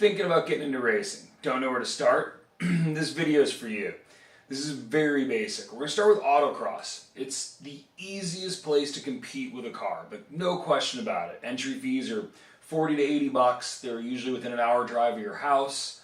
thinking about getting into racing, don't know where to start, this video is for you. This is very basic. We're going to start with Autocross. It's the easiest place to compete with a car, but no question about it. Entry fees are 40 to 80 bucks. They're usually within an hour drive of your house.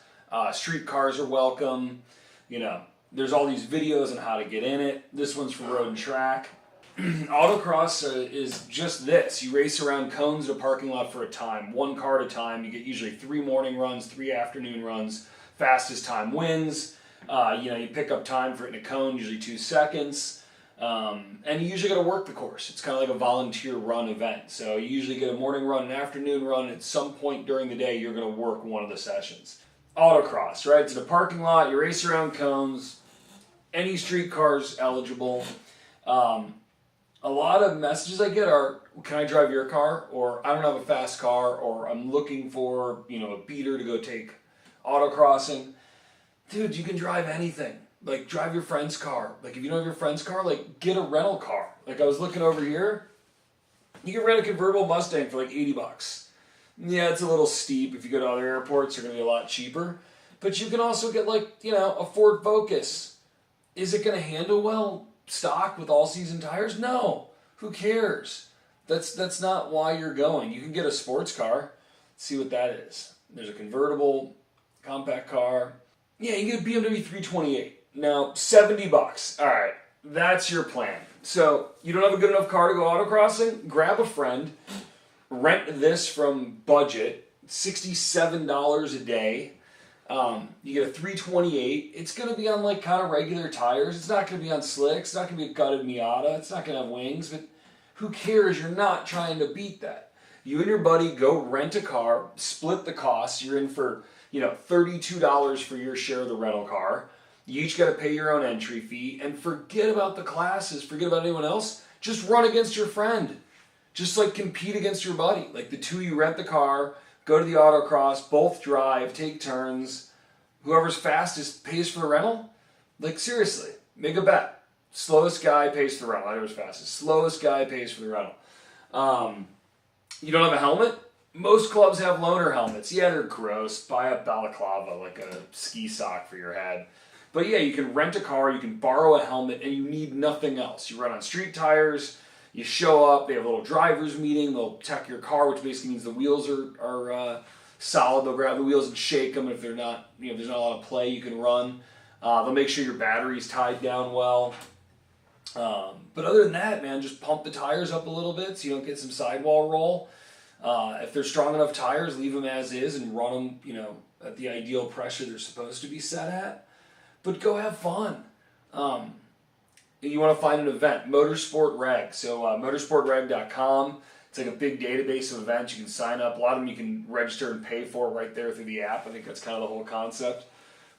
Street cars are welcome. You know, there's all these videos on how to get in it. This one's for road and track. Autocross is just this. You race around cones in a parking lot for a time, one car at a time. You get usually 3 morning runs, 3 afternoon runs. Fastest time wins. You pick up time for it in a cone, usually 2 seconds. And you usually got to work the course. It's kind of like a volunteer run event. So you usually get a morning run, an afternoon run. At some point during the day, you're going to work one of the sessions. Autocross, right? It's in a parking lot. You race around cones. Any street cars eligible. A lot of messages I get are, can I drive your car? Or I don't have a fast car. Or I'm looking for, a beater to go take autocrossing. Dude, you can drive anything. Like, drive your friend's car. Like, if you don't have your friend's car, like, get a rental car. Like, I was looking over here. You can rent a convertible Mustang for like 80 bucks. Yeah, it's a little steep. If you go to other airports, they're going to be a lot cheaper. But you can also get, a Ford Focus. Is it going to handle well stock with all-season tires? No. Who cares? That's not why you're going. You can get a sports car. See what that is. There's a convertible, compact car. Yeah, you can get a BMW 328. Now, 70 bucks. All right, that's your plan. So, you don't have a good enough car to go autocrossing? Grab a friend, rent this from budget, $67 a day. You get a 328. It's going to be on kind of regular tires. It's not going to be on slicks. It's not going to be a gutted Miata. It's not going to have wings, but who cares? You're not trying to beat that. You and your buddy go rent a car, split the costs. You're in for $32 for your share of the rental car. You each got to pay your own entry fee, and forget about the classes, forget about anyone else. Just run against your friend. Just compete against your buddy. The two of you rent the car, go to the autocross, both drive, take turns. Whoever's fastest pays for the rental. Seriously, make a bet. Slowest guy pays for the rental. I know who's fastest. Slowest guy pays for the rental. You don't have a helmet? Most clubs have loaner helmets. Yeah, they're gross. Buy a balaclava, like a ski sock for your head. But yeah, you can rent a car, you can borrow a helmet, and you need nothing else. You run on street tires, you show up, they have a little driver's meeting, they'll check your car, which basically means the wheels are solid. They'll grab the wheels and shake them. If they're not, if there's not a lot of play, you can run. They'll make sure your battery's tied down well. But other than that, man, just pump the tires up a little bit so you don't get some sidewall roll. If they're strong enough tires, leave them as is and run them, at the ideal pressure they're supposed to be set at. But go have fun. You want to find an event, Motorsport Reg. So motorsportreg.com. It's like a big database of events. You can sign up. A lot of them you can register and pay for right there through the app. I think that's kind of the whole concept.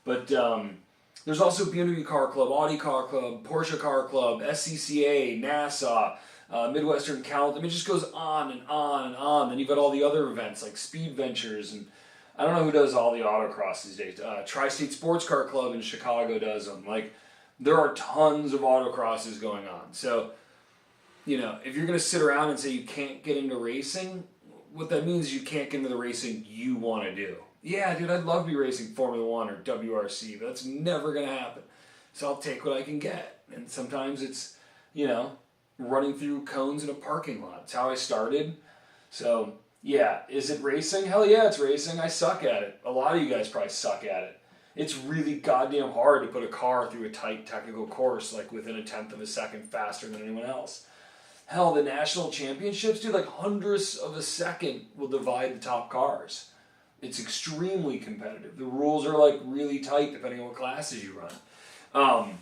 But there's also BMW Car Club, Audi Car Club, Porsche Car Club, SCCA, NASA, Midwestern Count. It just goes on and on and on. Then you've got all the other events like Speed Ventures, and I don't know who does all the autocross these days. Tri-State Sports Car Club in Chicago does them. There are tons of autocrosses going on. So, if you're going to sit around and say you can't get into racing, what that means is you can't get into the racing you want to do. Yeah, dude, I'd love to be racing Formula 1 or WRC, but that's never going to happen. So I'll take what I can get. And sometimes it's, running through cones in a parking lot. It's how I started. So, yeah, is it racing? Hell yeah, it's racing. I suck at it. A lot of you guys probably suck at it. It's really goddamn hard to put a car through a tight technical course within a tenth of a second faster than anyone else. Hell, the national championships, dude, hundredths of a second will divide the top cars. It's extremely competitive. The rules are really tight depending on what classes you run.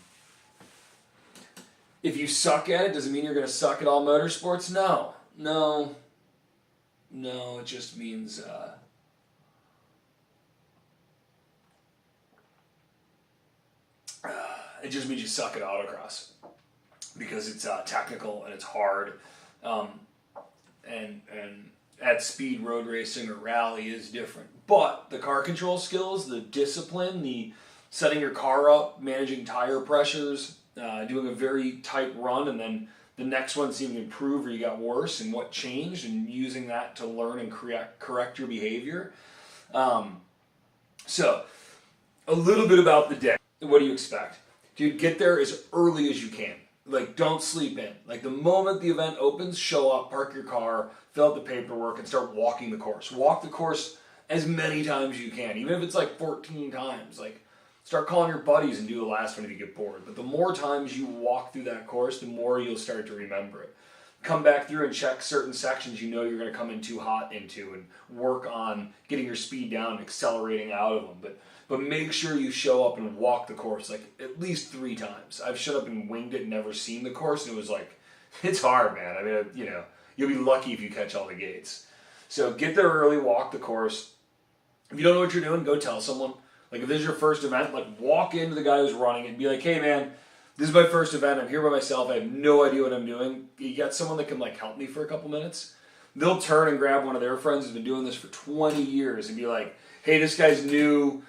If you suck at it, does it mean you're going to suck at all motorsports? No, it just means you suck at autocross because it's technical and it's hard, and at speed road racing or rally is different. But the car control skills, the discipline, the setting your car up, managing tire pressures, doing a very tight run, and then the next one seemed to improve or you got worse, and what changed, and using that to learn and correct your behavior. So, a little bit about the day. What do you expect? Dude, get there as early as you can. Like, don't sleep in. Like, the moment the event opens, show up, park your car, fill out the paperwork, and start walking the course. Walk the course as many times as you can, even if it's like 14 times. Like, start calling your buddies and do the last one if you get bored. But the more times you walk through that course, the more you'll start to remember it. Come back through and check certain sections you know you're going to come in too hot into and work on getting your speed down and accelerating out of them. But make sure you show up and walk the course like at least 3 times. I've showed up and winged it and never seen the course, and it was like, it's hard, man. I mean, you know, you'll be lucky if you catch all the gates. So get there early, walk the course. If you don't know what you're doing, go tell someone. Like if this is your first event, like walk into the guy who's running it and be like, hey man, this is my first event. I'm here by myself. I have no idea what I'm doing. You got someone that can like help me for a couple minutes? They'll turn and grab one of their friends who's been doing this for 20 years and be like, hey, this guy's new.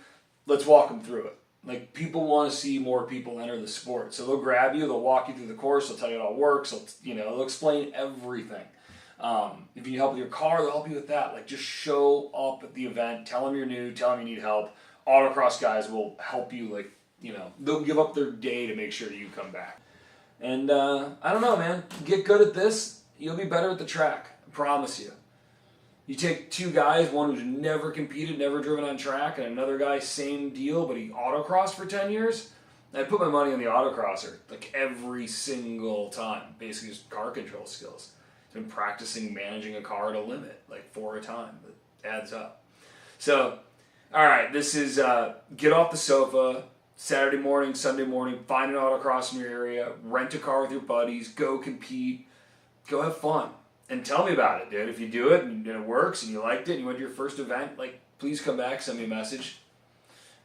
Let's walk him through it. Like people want to see more people enter the sport. So they'll grab you. They'll walk you through the course. They'll tell you how it works. They'll explain everything. If you need help with your car, they'll help you with that. Like just show up at the event. Tell them you're new. Tell them you need help. Autocross guys will help you, like, they'll give up their day to make sure you come back. And I don't know, man. Get good at this. You'll be better at the track. I promise you. You take 2 guys, one who's never competed, never driven on track, and another guy, same deal, but he autocrossed for 10 years. I put my money on the autocrosser, like every single time. Basically just car control skills. He's been practicing managing a car at a limit, like 4 a time. It adds up. So, all right, this is get off the sofa, Saturday morning, Sunday morning, find an autocross in your area, rent a car with your buddies, go compete, go have fun. And tell me about it, dude. If you do it and it works and you liked it and you went to your first event, like, please come back, send me a message.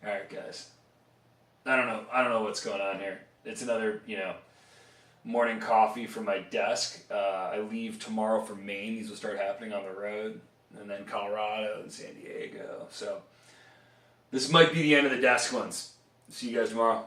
All right, guys. I don't know what's going on here. It's another, morning coffee from my desk. I leave tomorrow for Maine. These will start happening on the road. And then Colorado and San Diego. So this might be the end of the desk ones. See you guys tomorrow.